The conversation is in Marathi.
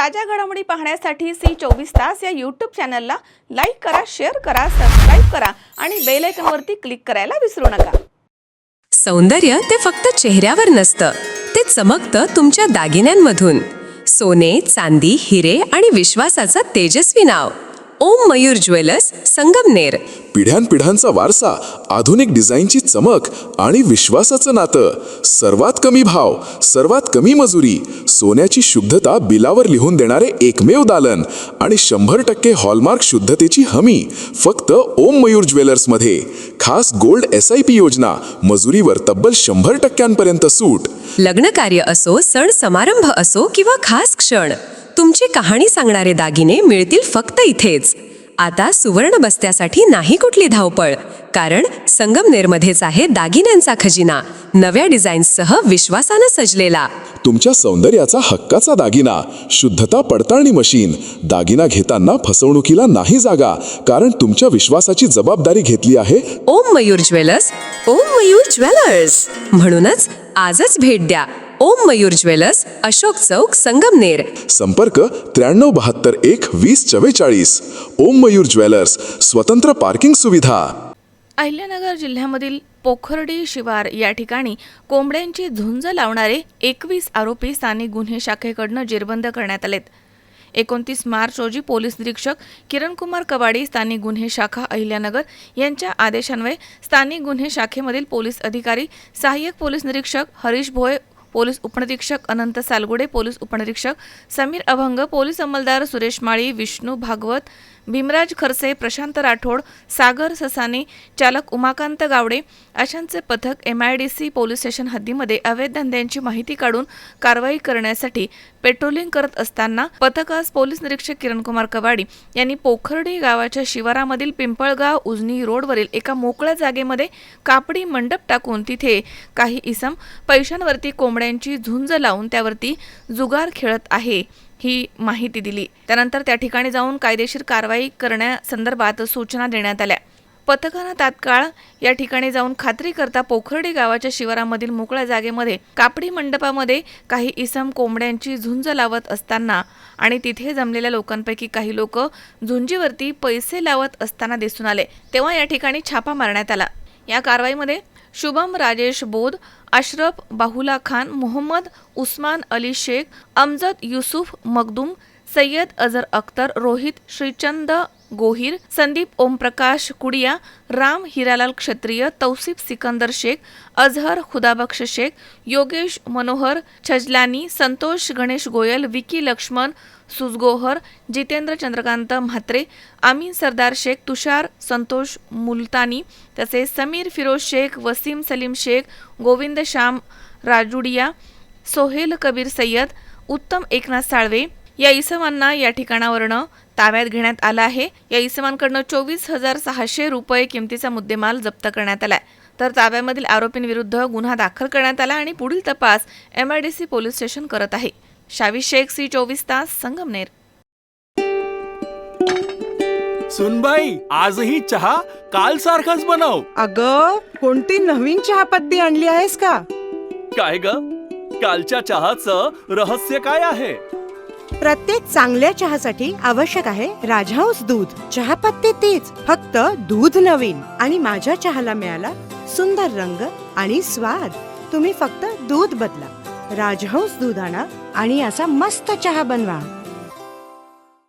ताज्या घडामोडी पाहण्यासाठी C24 या यूट्यूब चॅनलला लाईक करा, शेअर करा, सबस्क्राईब करा आणि बेल आयकॉनवरती क्लिक करायला विसरू नका. सौंदर्य ते फक्त चेहऱ्यावर नसतं, ते चमकतं तुमच्या दागिन्यांमधून. सोने, चांदी, हिरे आणि विश्वासाचं तेजस्वी नाव. ओम मयूर ज्वेलर्स, संगमनेर. पिढ्यानपिढ्यांचा वारसा, आधुनिक डिझाईनची चमक आणि विश्वासाचं नातं. सर्वात कमी भाव, सर्वात कमी मजुरी, सोन्याची शुद्धता बिलावर लिहून देणारे एकमेव दालन आणि 100% हॉलमार्क शुद्धतेची हमी फक्त ओम मयूर ज्वेलर्समध्ये. खास गोल्ड SIP योजना, मजुरीवर तब्बल 100% सूट. लग्न कार्य असो, सण समारंभ असो किंवा खास क्षण, तुमची कहाणी सांगणारे दागिने मिळतील फक्त इथेच. आता सुवर्ण बस्त्यासाठी नाही कुठली धावपळ, कारण संगमनेरमध्येच आहे दागिन्यांचा खजिना. नव्या डिझाईन्ससह विश्वासानं सजलेला. तुमच्या सौंदर्याचा हक्काचा दागिना, शुद्धता पडताळणी मशीन. दागिना घेताना फसवणुकीला नाही जागा, कारण तुमच्या विश्वासाची जबाबदारी घेतली आहे ओम मयूर ज्वेलर्स. ओम मयूर ज्वेलर्स म्हणूनच आजच भेट द्या. ओम मयूर ज्वेलर्स, अशोक चौक, संगमनेर. संपर्क 9372012044. ओम मयूर ज्वेलर्स, स्वतंत्र पार्किंग सुविधा. अहिल्यानगर जिल्ह्यामधील पोखर्डी शिवार या ठिकाणी कोंबड्यांची झुंज लावणारे 21 आरोपी स्थानिक गुन्हे शाखेकडून जेरबंद करण्यात आलेत. 29 मार्च रोजी पोलीस निरीक्षक किरणकुमार कवाडी, स्थानिक गुन्हे शाखा अहिल्यानगर यांच्या आदेशान्वये स्थानिक गुन्हे शाखेमधील पोलीस अधिकारी, सहाय्यक पोलीस निरीक्षक हरीश भोये, पोलीस उपनिरीक्षक अनंत सालगुडे, पोलीस उपनिरीक्षक समीर अभंग, पोलीस अंमलदार सुरेश माळी, विष्णू भागवत, भीमराज खरसे, प्रशांत राठोड, सागर ससाने, चालक उमाकांत गावडे अशांचे पथक MIDC पोलीस स्टेशन हद्दीमध्ये अवैध धंद्यांची माहिती काढून कारवाई करण्यासाठी पेट्रोलिंग करत असताना पथकास पोलीस निरीक्षक किरणकुमार कवाडी यांनी पोखर्डी गावाच्या शिवारामधील पिंपळगाव उजनी रोडवरील एका मोकळ्या जागेमध्ये कापडी मंडप टाकून तिथे काही इसम पैशांवरती कोंबड्यांची झुंज लावून त्यावरती जुगार खेळत आहे ही माहिती दिली. त्यानंतर त्या ठिकाणी जाऊन कायदेशीर कारवाई करण्यासंदर्भात सूचना देण्यात आल्या. पथकानं तात्काळ या ठिकाणी जाऊन खात्री करता पोखर्डी गावाच्या शिवारामधील मोकळ्या जागेमध्ये कापडी मंडपामध्ये काही इसम कोंबड्यांची झुंज लावत असताना आणि तिथे जमलेल्या लोकांपैकी काही लोक झुंजीवरती पैसे लावत असताना दिसून आले. तेव्हा या ठिकाणी छापा मारण्यात आला. या कारवाईमध्ये शुभम राजेश बोध, अशरफ बाहुला खान, मोहम्मद उस्मान अली शेख, अमजद युसुफ मखदूम, सय्यद अजहर अख्तर, रोहित श्रीचंद गोहिर, संदीप ओमप्रकाश कुडिया, राम हिरालाल क्षत्रिय, तौसिफ सिकंदर शेख, अजहर खुदाबख्श शेख, योगेश मनोहर छजलानी, संतोष गणेश गोयल, विकी लक्ष्मण सुजगोहर, जितेंद्र चंद्रकांत म्हात्रे, आमीन सरदार शेख, तुषार संतोष मुलतानी, तसेच समीर फिरोज शेख, वसीम सलीम शेख, गोविंद श्याम राजुडिया, सोहेल कबीर सय्यद, उत्तम एकनाथ साळवे या इसमांना या ठिकाणावरनं ताब्यात घेण्यात आला आहे. या इसमांकडनं 24,600 रुपये किमतीचा मुद्देमाल जप्त करण्यात आलाय. तर ताब्यामधील आरोपींविरुद्ध गुन्हा दाखल करण्यात आला आणि पुढील तपास MIDC पोलीस स्टेशन करत आहे. शावी शेख, C24 संगमनेर. सुनबाई, आजही चहा काल सारखाच बनव. अगं, कोणती नवीन चहापत्ती आणली आहेस का? काय ग, कालच्या चहाचं रहस्य काय आहे? प्रत्येक चांगल्या चहासाठी आवश्यक आहे राजहंस दूध. चहापत्ती तीच, फक्त दूध नवीन. आणि माझ्या चहाला मिळाला सुंदर रंग आणि स्वाद. तुम्ही फक्त दूध बदला, राजहंस दूध आणा आणि असा मस्त चहा बनवा.